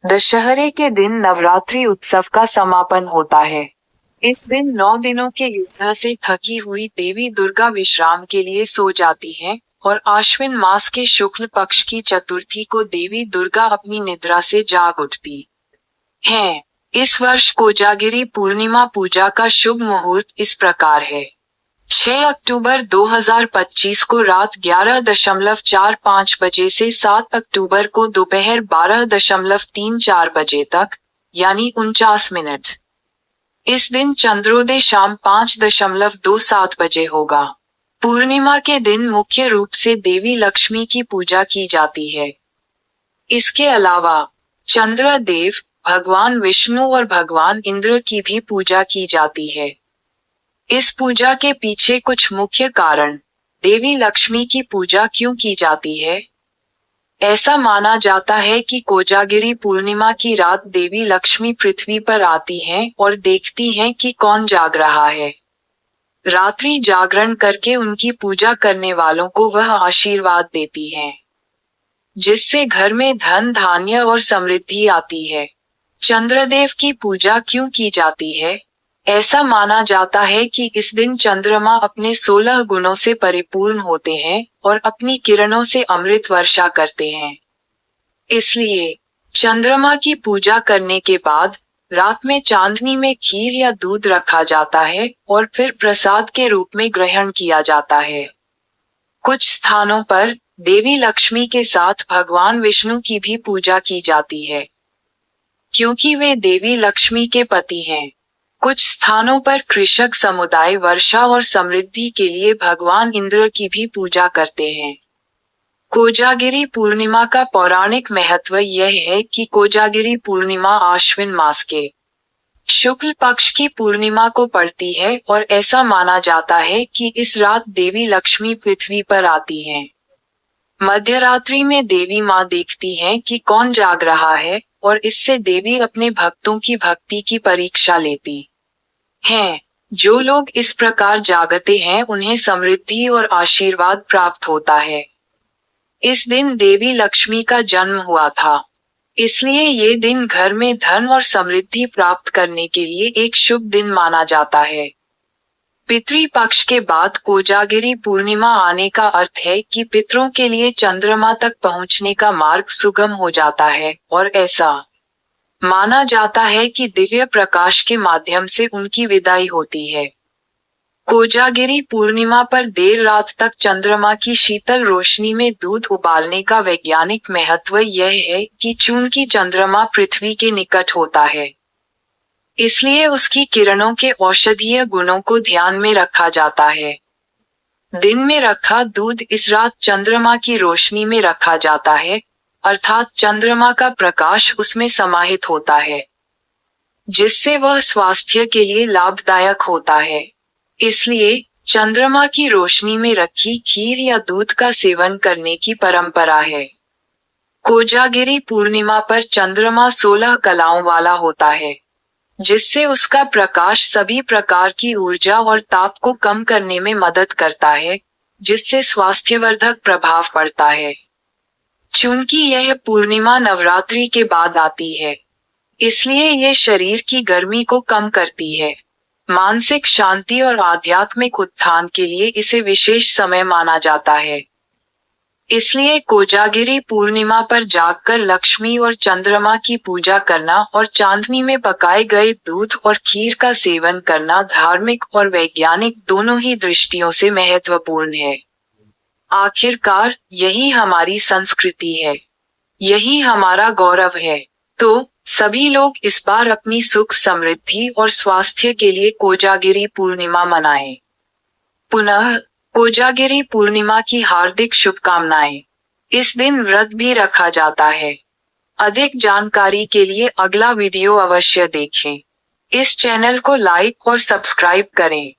दशहरे के दिन नवरात्रि उत्सव का समापन होता है। इस दिन 9 दिनों के युद्ध से थकी हुई देवी दुर्गा विश्राम के लिए सो जाती हैं और आश्विन मास के शुक्ल पक्ष की चतुर्थी को देवी दुर्गा अपनी निद्रा से जाग उठती हैं। इस वर्ष कोजागिरी पूर्णिमा पूजा का शुभ मुहूर्त इस प्रकार है। 6 अक्टूबर 2025 को रात 11:45 बजे से 7 अक्टूबर को दोपहर 12:34 बजे तक, यानी 49 मिनट। इस दिन चंद्रोदय शाम 5:27 बजे होगा। पूर्णिमा के दिन मुख्य रूप से देवी लक्ष्मी की पूजा की जाती है। इसके अलावा चंद्रदेव, भगवान विष्णु और भगवान इंद्र की भी पूजा की जाती है। इस पूजा के पीछे कुछ मुख्य कारण। देवी लक्ष्मी की पूजा क्यों की जाती है? ऐसा माना जाता है कि कोजागिरी पूर्णिमा की रात देवी लक्ष्मी पृथ्वी पर आती हैं और देखती हैं कि कौन जाग रहा है। रात्रि जागरण करके उनकी पूजा करने वालों को वह आशीर्वाद देती हैं, जिससे घर में धन धान्य और समृद्धि आती है। चंद्रदेव की पूजा क्यों की जाती है? ऐसा माना जाता है कि इस दिन चंद्रमा अपने 16 गुणों से परिपूर्ण होते हैं और अपनी किरणों से अमृत वर्षा करते हैं। इसलिए चंद्रमा की पूजा करने के बाद रात में चांदनी में खीर या दूध रखा जाता है और फिर प्रसाद के रूप में ग्रहण किया जाता है। कुछ स्थानों पर देवी लक्ष्मी के साथ भगवान विष्णु की भी पूजा की जाती है, क्योंकि वे देवी लक्ष्मी के पति हैं। कुछ स्थानों पर कृषक समुदाय वर्षा और समृद्धि के लिए भगवान इंद्र की भी पूजा करते हैं। कोजागिरी पूर्णिमा का पौराणिक महत्व यह है कि कोजागिरी पूर्णिमा आश्विन मास के शुक्ल पक्ष की पूर्णिमा को पड़ती है और ऐसा माना जाता है कि इस रात देवी लक्ष्मी पृथ्वी पर आती हैं। मध्यरात्रि में देवी माँ देखती हैं कि कौन जाग रहा है और इससे देवी अपने भक्तों की भक्ति की परीक्षा लेती हैं। जो लोग इस प्रकार जागते हैं उन्हें समृद्धि और आशीर्वाद प्राप्त होता है। इस दिन देवी लक्ष्मी का जन्म हुआ था, इसलिए ये दिन घर में धन और समृद्धि प्राप्त करने के लिए एक शुभ दिन माना जाता है। पितृपक्ष के बाद कोजागिरी पूर्णिमा आने का अर्थ है कि पितरों के लिए चंद्रमा तक पहुंचने का मार्ग सुगम हो जाता है और ऐसा माना जाता है कि दिव्य प्रकाश के माध्यम से उनकी विदाई होती है। कोजागिरी पूर्णिमा पर देर रात तक चंद्रमा की शीतल रोशनी में दूध उबालने का वैज्ञानिक महत्व यह है कि चूंकि चंद्रमा पृथ्वी के निकट होता है, इसलिए उसकी किरणों के औषधीय गुणों को ध्यान में रखा जाता है। दिन में रखा दूध इस रात चंद्रमा की रोशनी में रखा जाता है, अर्थात चंद्रमा का प्रकाश उसमें समाहित होता है, जिससे वह स्वास्थ्य के लिए लाभदायक होता है। इसलिए चंद्रमा की रोशनी में रखी खीर या दूध का सेवन करने की परंपरा है। कोजागिरी पूर्णिमा पर चंद्रमा 16 कलाओं वाला होता है, जिससे उसका प्रकाश सभी प्रकार की ऊर्जा और ताप को कम करने में मदद करता है, जिससे स्वास्थ्यवर्धक प्रभाव पड़ता है। चूंकि यह पूर्णिमा नवरात्रि के बाद आती है, इसलिए ये शरीर की गर्मी को कम करती है। मानसिक शांति और आध्यात्मिक उत्थान के लिए इसे विशेष समय माना जाता है। इसलिए कोजागिरी पूर्णिमा पर जागकर लक्ष्मी और चंद्रमा की पूजा करना और चांदनी में पकाए गए दूध और खीर का सेवन करना धार्मिक और वैज्ञानिक दोनों ही दृष्टियों से महत्वपूर्ण है। आखिरकार यही हमारी संस्कृति है, यही हमारा गौरव है। तो सभी लोग इस बार अपनी सुख समृद्धि और स्वास्थ्य के लिए कोजागिरी पूर्णिमा मनाएं। पुनः कोजागिरी पूर्णिमा की हार्दिक शुभकामनाएं। इस दिन व्रत भी रखा जाता है। अधिक जानकारी के लिए अगला वीडियो अवश्य देखें। इस चैनल को लाइक और सब्सक्राइब करें।